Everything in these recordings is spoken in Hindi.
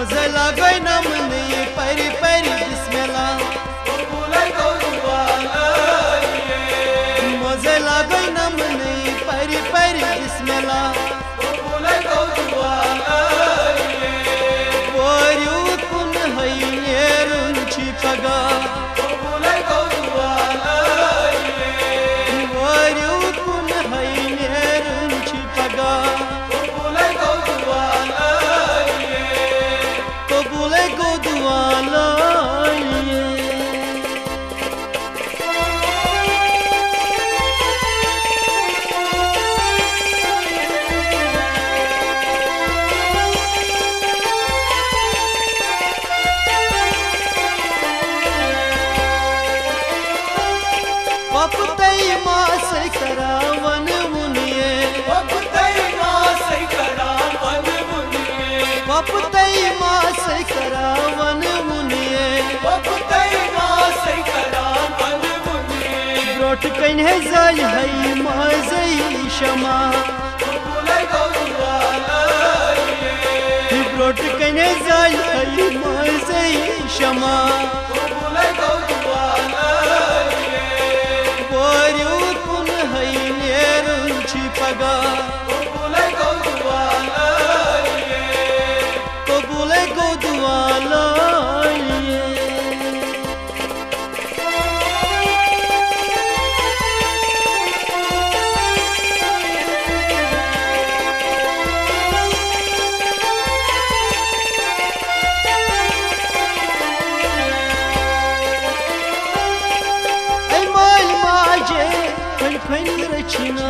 मजे लागय नमन परि परि बिस्मिल्लाह मजे लागय नमन परि परि बिस्मिल्लाह वरियो कुन हैनेरुन छी पगा वरियो कुन हैनेरुन छी पगा कबूले गो दुआला पपतई मास करावन मुनिए पपतई मास करावन मुनिए पपतई मास करावन मुनिए पपतई मास करावन मुनिए ब्रोट कन्हे जाय है मजई शमा कबूले गौरवाला ब्रोट कन्हे जाय है मजई शमा कबूले गौरवाला वरियो कुन हैनेरुन छी पगा कबूले गौरवाला कबूले गो दुआला फन रचना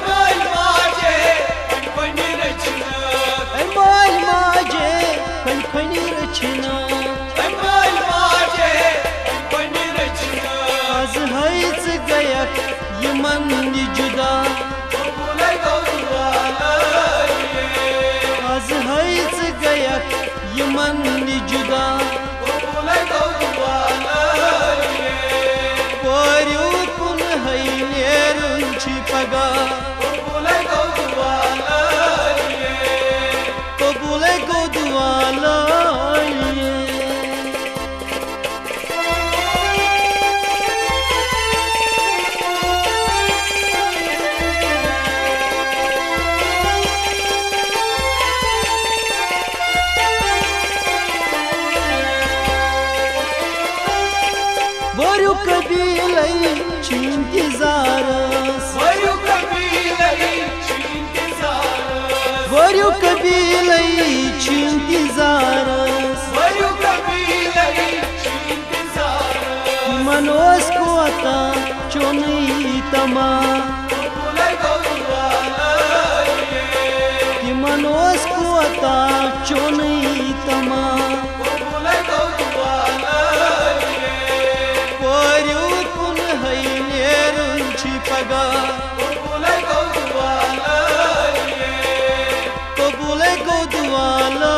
माल माजे फन रचना माल माजे फन रचना माल माजे फन रचना आज हैच गयक यमन जुदा कबूले गौरवाला आज हैच गयक यमन जुदा कबूले गौरवाला वरियो कुन हैनेरुन छी पगा कबूले गौरवाला कबूले गो दुआला वरियो कबीलै छी इंतजारस वरियो कबीलै छी इंतजारस वरियो कबीलै छी इंतजारस वरियो कबीलै छी इंतजारस मनोस को आता चोनी तमा कबूले गौरवाला कि मनोस को आता चोनी तमा कबूले गौरवाला वरियो कुन हैनेरुन छी पगा कबूले गौरवाला कबूले गो दुआला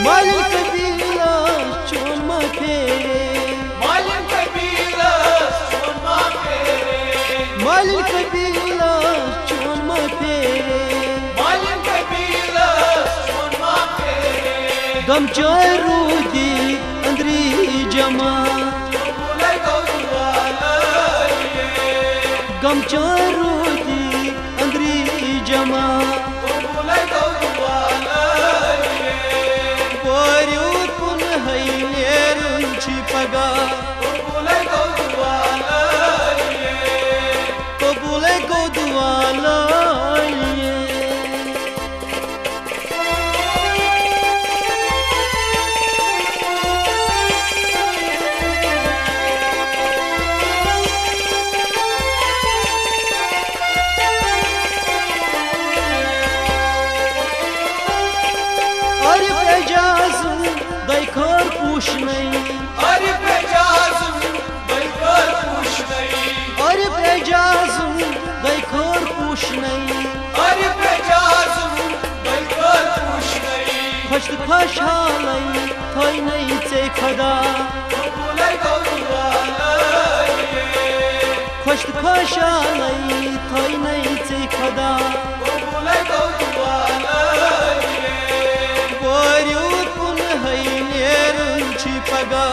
मालिक कबीला चोन मा फेरे मालिक कबीला चोन मा फेरे मालिक कबीला चोन मा फेरे मालिक कबीला चोन मा फेरे गम रूदी अंदरी जमा कबूले गौरवाला गम रूदी अंदरी जमा कबूले गौरवाला वरियो कुन हैनेरुन छी पगा कबूले गौरवाला कबूले गो दुआला पूछ नहीं अरे बेजाजुम बैकर पूछ नहीं अरे बेजाजुम देखोर पूछ नहीं अरे बेजाजुम खुश खुशहाली थोई नहीं चे खुदा बुलाई गौरवाला खुश खुशहाली थोई नहीं चे खुदा बुलाई गौरवाला बोरियो कुन है नेरुन छी पगा